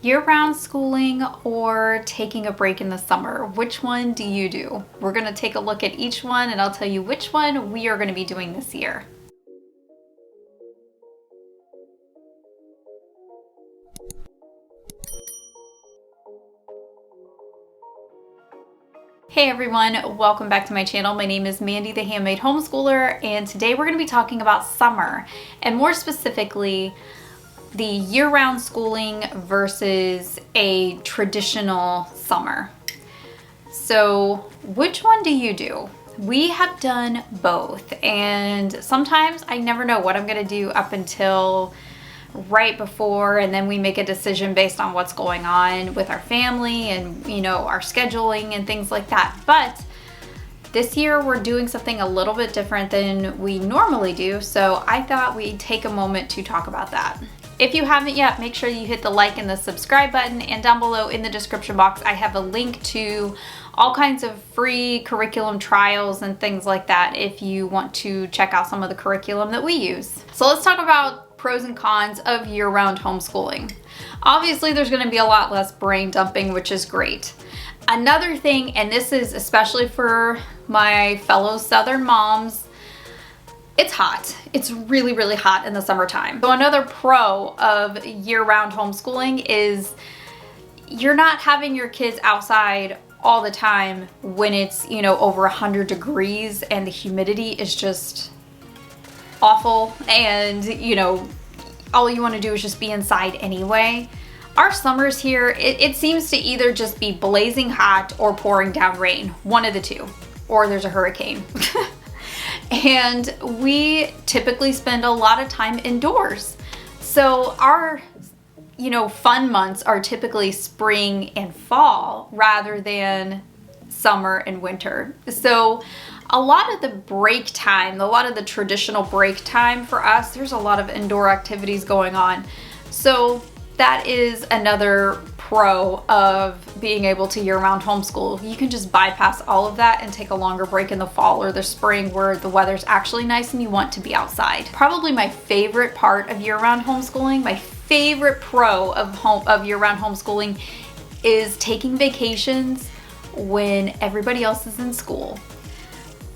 Year-round schooling or taking a break in the summer? Which one do you do? We're going to take a look at each one and I'll tell you which one we are going to be doing this year. Hey everyone, welcome back to my channel. My name is Mandy, the Handmade Homeschooler, and today we're going to be talking about summer, and more specifically, the year-round schooling versus a traditional summer. So which one do you do? We have done both, and sometimes I never know what I'm going to do up until right before, and then we make a decision based on what's going on with our family and, you know, our scheduling and things like that. But this year we're doing something a little bit different than we normally do, so I thought we'd take a moment to talk about that. If you haven't yet, make sure you hit the like and the subscribe button, and down below in the description box I have a link to all kinds of free curriculum trials and things like that if you want to check out some of the curriculum that we use. So let's talk about pros and cons of year-round homeschooling. Obviously there's going to be a lot less brain dumping, which is great. Another thing, and this is especially for my fellow Southern moms, it's hot. It's really, really hot in the summertime. So another pro of year-round homeschooling is you're not having your kids outside all the time when it's, you know, over 100 degrees and the humidity is just awful, and, you know, all you want to do is just be inside anyway. Our summers here, it seems to either just be blazing hot or pouring down rain, one of the two, or there's a hurricane. And we typically spend a lot of time indoors. So our, you know, fun months are typically spring and fall rather than summer and winter. So a lot of the break time, a lot of the traditional break time for us, there's a lot of indoor activities going on. So that is another pro of being able to year-round homeschool. You can just bypass all of that and take a longer break in the fall or the spring where the weather's actually nice and you want to be outside. Probably my favorite part of year-round homeschooling, my favorite pro of year-round homeschooling is taking vacations when everybody else is in school.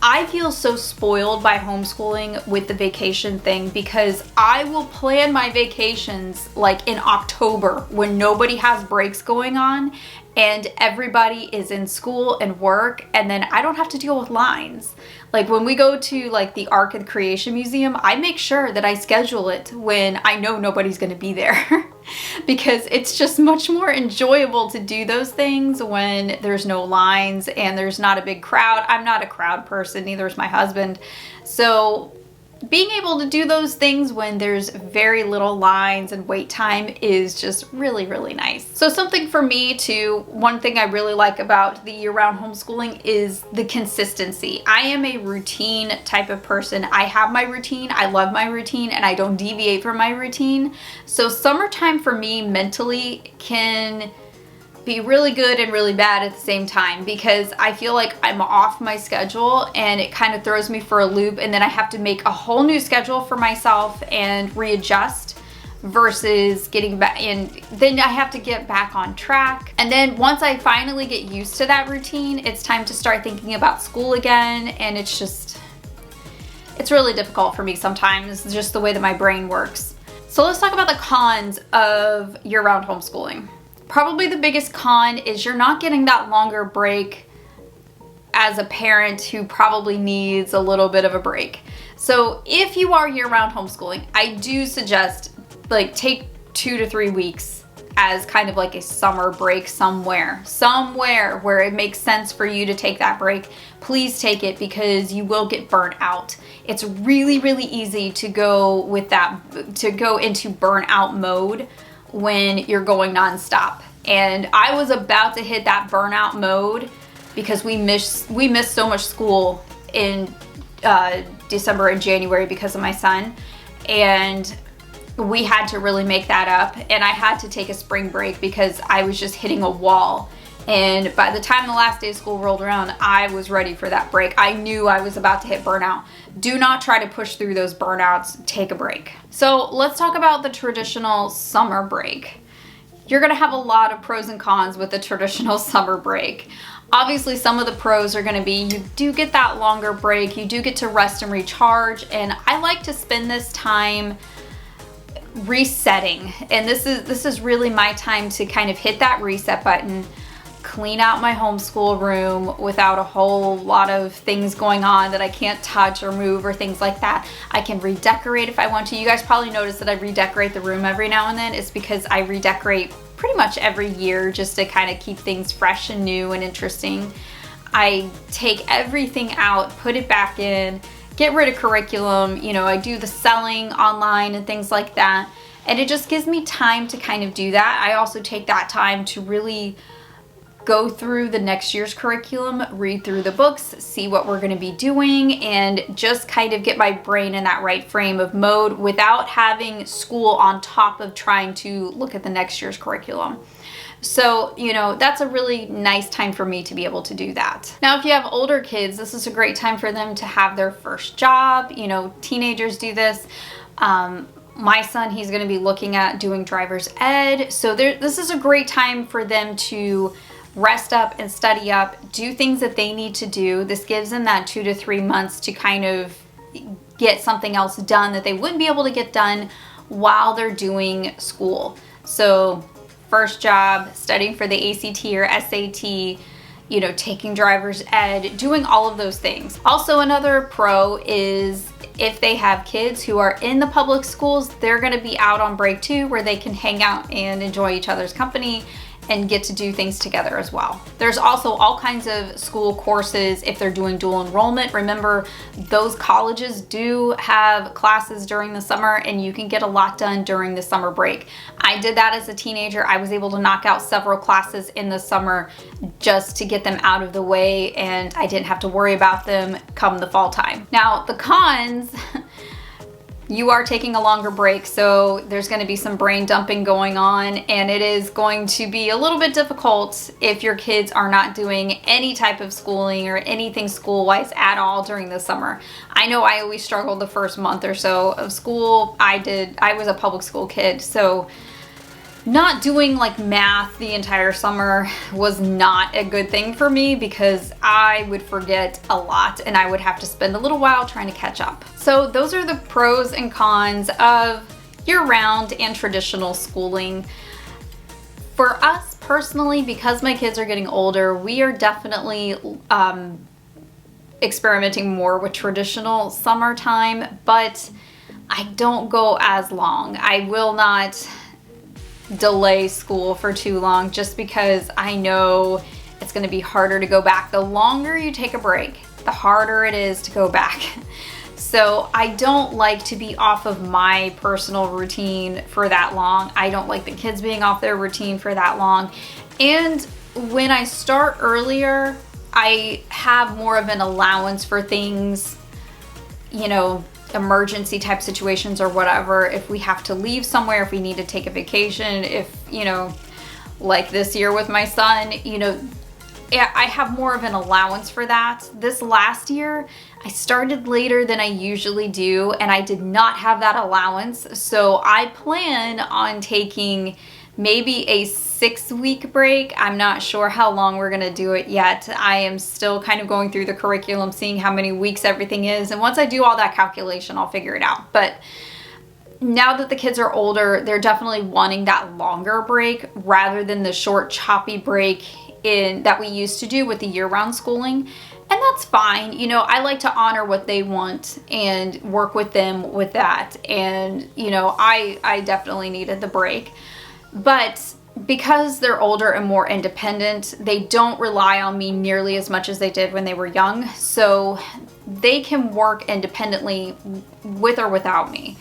I feel so spoiled by homeschooling with the vacation thing because I will plan my vacations like in October when nobody has breaks going on and everybody is in school and work, and then I don't have to deal with lines. Like when we go to like the Art and Creation Museum, I make sure that I schedule it when I know nobody's going to be there because it's just much more enjoyable to do those things when there's no lines and there's not a big crowd. I'm not a crowd person, neither is my husband. So being able to do those things when there's very little lines and wait time is just really, really nice. So something for me too, one thing I really like about the year-round homeschooling is the consistency. I am a routine type of person. I have my routine, I love my routine, and I don't deviate from my routine. So summertime for me mentally can be really good and really bad at the same time because I feel like I'm off my schedule and it kind of throws me for a loop, and then I have to make a whole new schedule for myself and readjust versus getting back in. Then I have to get back on track. And then once I finally get used to that routine, it's time to start thinking about school again, and it's really difficult for me sometimes, just the way that my brain works. So let's talk about the cons of year-round homeschooling. Probably the biggest con is you're not getting that longer break as a parent who probably needs a little bit of a break. So if you are year-round homeschooling, I do suggest like take 2 to 3 weeks as kind of like a summer break somewhere where it makes sense for you to take that break. Please take it because you will get burnt out. It's really, really easy to go into burnout mode when you're going nonstop. And I was about to hit that burnout mode because we missed so much school in December and January because of my son, and we had to really make that up, and I had to take a spring break because I was just hitting a wall. And by the time the last day of school rolled around, I was ready for that break. I knew I was about to hit burnout. Do not try to push through those burnouts. Take a break. So let's talk about the traditional summer break. you're gonna have a lot of pros and cons with the traditional summer break. Obviously, some of the pros are gonna be you do get that longer break, you do get to rest and recharge, and I like to spend this time resetting. And this is really my time to kind of hit that reset button, clean out my homeschool room without a whole lot of things going on that I can't touch or move or things like that. I can redecorate if I want to. You guys probably notice that I redecorate the room every now and then. It's because I redecorate pretty much every year just to kind of keep things fresh and new and interesting. I take everything out, put it back in, get rid of curriculum. You know, I do the selling online and things like that. And it just gives me time to kind of do that. I also take that time to really go through the next year's curriculum, read through the books, see what we're going to be doing, and just kind of get my brain in that right frame of mode without having school on top of trying to look at the next year's curriculum. So, you know, that's a really nice time for me to be able to do that. Now, if you have older kids, this is a great time for them to have their first job. You know, teenagers do this. My son, he's going to be looking at doing driver's ed. So this is a great time for them to rest up and study up, do things that they need to do. This gives them that 2 to 3 months to kind of get something else done that they wouldn't be able to get done while they're doing school. So first job, studying for the ACT or SAT, you know, taking driver's ed, doing all of those things. Also, another pro is if they have kids who are in the public schools, they're going to be out on break too, where they can hang out and enjoy each other's company and get to do things together as well. There's also all kinds of school courses if they're doing dual enrollment. Remember, those colleges do have classes during the summer and you can get a lot done during the summer break. I did that as a teenager. I was able to knock out several classes in the summer just to get them out of the way, and I didn't have to worry about them come the fall time. Now, the cons, you are taking a longer break, so there's going to be some brain dumping going on, and it is going to be a little bit difficult if your kids are not doing any type of schooling or anything school-wise at all during the summer. I know I always struggled the first month or so of school. I was a public school kid, so not doing like math the entire summer was not a good thing for me because I would forget a lot and I would have to spend a little while trying to catch up. So those are the pros and cons of year-round and traditional schooling. For us personally, because my kids are getting older, we are definitely experimenting more with traditional summertime, but I don't go as long. I will not delay school for too long just because I know it's going to be harder to go back. The longer you take a break, the harder it is to go back. So I don't like to be off of my personal routine for that long. I don't like the kids being off their routine for that long. And when I start earlier, I have more of an allowance for things, you know, emergency type situations or whatever. If we have to leave somewhere, if we need to take a vacation, if, you know, like this year with my son, you know, I have more of an allowance for that. This last year, I started later than I usually do, and I did not have that allowance. So I plan on taking maybe a 6-week break. I'm not sure how long we're gonna do it yet. I am still kind of going through the curriculum, seeing how many weeks everything is. And once I do all that calculation, I'll figure it out. But now that the kids are older, they're definitely wanting that longer break rather than the short, choppy break that we used to do with the year-round schooling. And that's fine. You know, I like to honor what they want and work with them with that. And, you know, I definitely needed the break. But because they're older and more independent, they don't rely on me nearly as much as they did when they were young. So they can work independently with or without me.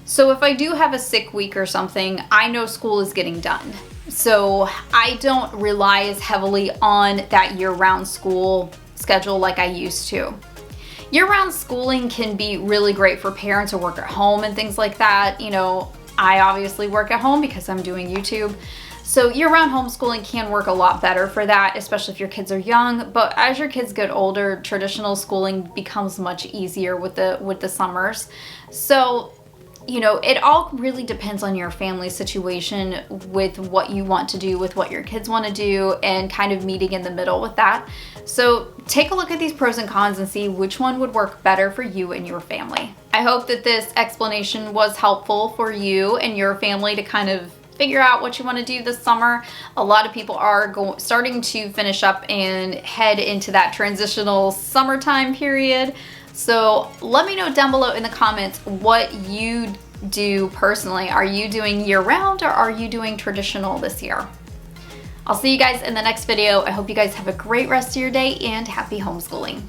So if I do have a sick week or something, I know school is getting done. So I don't rely as heavily on that year-round school schedule like I used to. Year-round schooling can be really great for parents who work at home and things like that. You know, I obviously work at home because I'm doing YouTube. So year-round homeschooling can work a lot better for that, especially if your kids are young. But as your kids get older, traditional schooling becomes much easier with the summers. So you know, it all really depends on your family situation with what you want to do, with what your kids want to do, and kind of meeting in the middle with that. So take a look at these pros and cons and see which one would work better for you and your family. I hope that this explanation was helpful for you and your family to kind of figure out what you want to do this summer. A lot of people are starting to finish up and head into that transitional summertime period. So let me know down below in the comments what you do personally. Are you doing year-round or are you doing traditional this year? I'll see you guys in the next video. I hope you guys have a great rest of your day and happy homeschooling.